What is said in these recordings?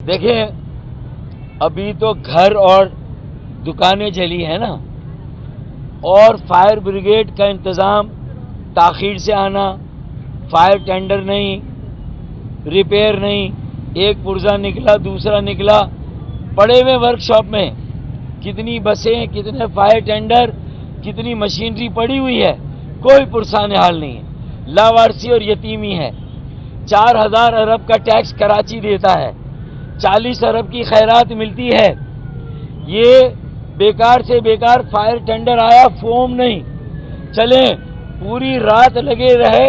دیکھیں ابھی تو گھر اور دکانیں جلی ہیں نا، اور فائر بریگیڈ کا انتظام تاخیر سے آنا، فائر ٹینڈر نہیں، ریپیئر نہیں، ایک پرزہ نکلا دوسرا نکلا، پڑے ہوئے ورک شاپ میں کتنی بسیں، کتنے فائر ٹینڈر، کتنی مشینری پڑی ہوئی ہے، کوئی پرسان حال نہیں ہے، لاوارسی اور یتیمی ہے۔ 4000 ارب کا ٹیکس کراچی دیتا ہے، 40 ارب کی خیرات ملتی ہے۔ یہ بیکار سے بیکار فائر ٹینڈر آیا، فوم نہیں، چلیں پوری رات لگے رہے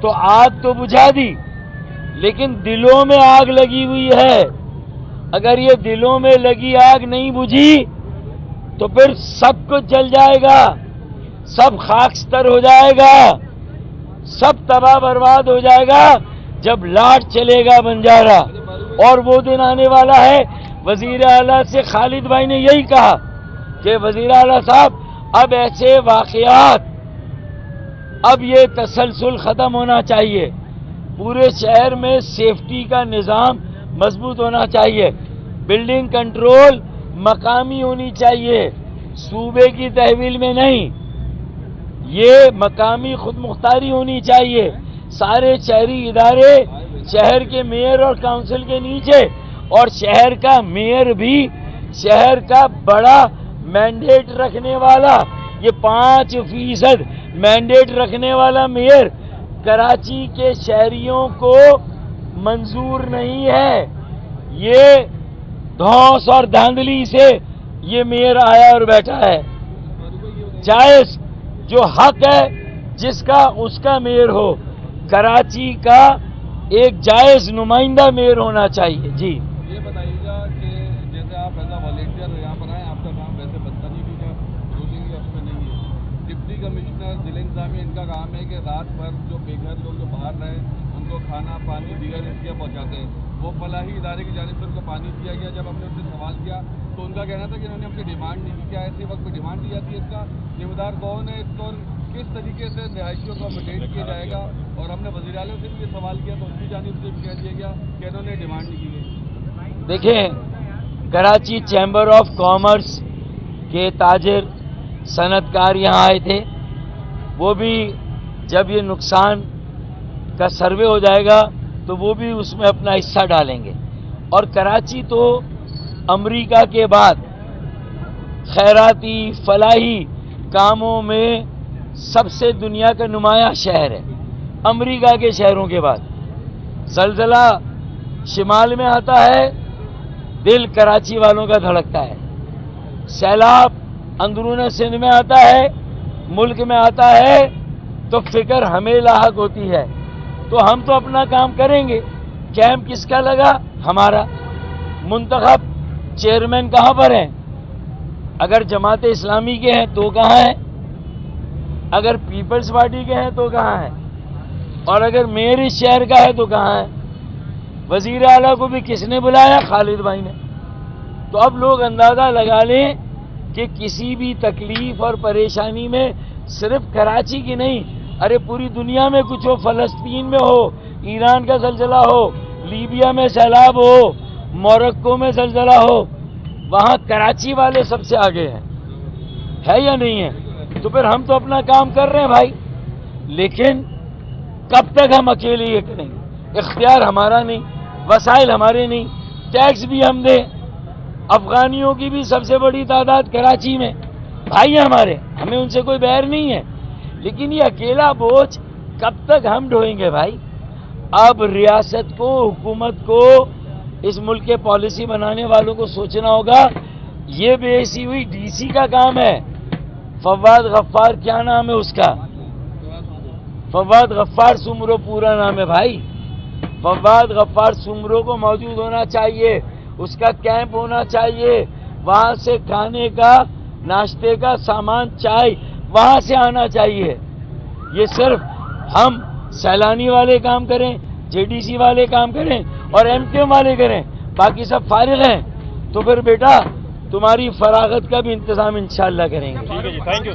تو آگ تو بجھا دی، لیکن دلوں میں آگ لگی ہوئی ہے۔ اگر یہ دلوں میں لگی آگ نہیں بجھی تو پھر سب کچھ جل جائے گا، سب خاکستر ہو جائے گا، سب تباہ برباد ہو جائے گا جب لاٹ چلے گا بنجارہ۔ اور وہ دن آنے والا ہے، وزیر اعلیٰ سے خالد بھائی نے یہی کہا کہ وزیر اعلیٰ صاحب اب ایسے واقعات، اب یہ تسلسل ختم ہونا چاہیے، پورے شہر میں سیفٹی کا نظام مضبوط ہونا چاہیے، بلڈنگ کنٹرول مقامی ہونی چاہیے، صوبے کی تحویل میں نہیں، یہ مقامی خود مختاری ہونی چاہیے۔ سارے شہری ادارے شہر کے میئر اور کونسل کے نیچے، اور شہر کا میئر بھی شہر کا بڑا مینڈیٹ رکھنے والا، یہ 5% مینڈیٹ رکھنے والا میئر کراچی کے شہریوں کو منظور نہیں ہے۔ یہ دھوس اور دھاندلی سے یہ میئر آیا اور بیٹھا ہے۔ جائز جو حق ہے جس کا اس کا میئر ہو، کراچی کا ایک جائز نمائندہ میئر ہونا چاہیے۔ جی یہ بتائیے گا کہ جیسے آپ ایز اے والنٹیئر یہاں پر آئے، آپ کا کام ویسے بدتمیزی کا رولنگ اس میں نہیں ہے، ڈپٹی کمشنر ضلع انتظامیہ ان کا کام ہے کہ رات بھر جو بے گھر لوگ جو باہر رہے ان کو کھانا پانی دیگر اشیاء پہنچاتے ہیں۔ وہ فلاحی ادارے کی جانب سے ان کو پانی دیا گیا، جب ہم نے ان سے سوال کیا تو ان کا کہنا تھا کہ انہوں نے ہم سے ڈیمانڈ نہیں کی۔ کیا ایسے وقت پہ ڈیمانڈ دی جاتی ہے؟ اس کا ذمہ دار کون ہے؟ اس کو کس طریقے سے رہائشیوں کو اپڈیٹ کیا جائے گا؟ اور ہم نے وزیر اعلیٰ سے بھی یہ سوال کیا تو ان کی جانب سے بھی کہہ دیا گیا کہ انہوں نے ڈیمانڈ نہیں کی گئی۔ دیکھیں کراچی چیمبر آف کامرس کے تاجر صنعت کار یہاں آئے تھے، وہ بھی جب یہ نقصان کا سروے ہو جائے گا تو وہ بھی اس میں اپنا حصہ ڈالیں گے۔ اور کراچی تو امریکہ کے بعد خیراتی فلاحی کاموں میں سب سے دنیا کا نمایاں شہر ہے، امریکہ کے شہروں کے بعد۔ زلزلہ شمال میں آتا ہے، دل کراچی والوں کا دھڑکتا ہے، سیلاب اندرون سندھ میں آتا ہے، ملک میں آتا ہے تو فکر ہمیں لاحق ہوتی ہے۔ تو ہم تو اپنا کام کریں گے۔ کیمپ کس کا لگا؟ ہمارا۔ منتخب چیئرمین کہاں پر ہیں؟ اگر جماعت اسلامی کے ہیں تو کہاں ہیں؟ اگر پیپلز پارٹی کے ہیں تو کہاں ہیں؟ اور اگر میئر اس شہر کا ہے تو کہاں ہے؟ وزیر اعلیٰ کو بھی کس نے بلایا؟ خالد بھائی نے۔ تو اب لوگ اندازہ لگا لیں کہ کسی بھی تکلیف اور پریشانی میں صرف کراچی کی نہیں، ارے پوری دنیا میں کچھ ہو، فلسطین میں ہو، ایران کا زلزلہ ہو، لیبیا میں سیلاب ہو، موروکو میں زلزلہ ہو، وہاں کراچی والے سب سے آگے ہیں، ہے یا نہیں ہے؟ تو پھر ہم تو اپنا کام کر رہے ہیں بھائی، لیکن کب تک ہم اکیلے یہ کریں گے؟ اختیار ہمارا نہیں، وسائل ہمارے نہیں، ٹیکس بھی ہم دیں، افغانیوں کی بھی سب سے بڑی تعداد کراچی میں، بھائی ہمارے، ہمیں ان سے کوئی بیر نہیں ہے، لیکن یہ اکیلا بوجھ کب تک ہم ڈھوئیں گے بھائی؟ اب ریاست کو، حکومت کو، اس ملک کے پالیسی بنانے والوں کو سوچنا ہوگا۔ یہ بے حسی ہوئی ڈی سی کا کام ہے، فواد غفار، کیا نام ہے اس کا؟ فواد غفار سمرو پورا نام ہے بھائی۔ فواد غفار سمرو کو موجود ہونا چاہیے، اس کا کیمپ ہونا چاہیے، وہاں سے کھانے کا، ناشتے کا سامان، چائے وہاں سے آنا چاہیے۔ یہ صرف ہم سیلانی والے کام کریں، جے ڈی سی والے کام کریں اور ایم کیو ایم والے کریں، باقی سب فارغ ہیں، تو پھر بیٹا تمہاری فراغت کا بھی انتظام انشاءاللہ کریں گے۔ ٹھیک ہے جی، تھینک یو۔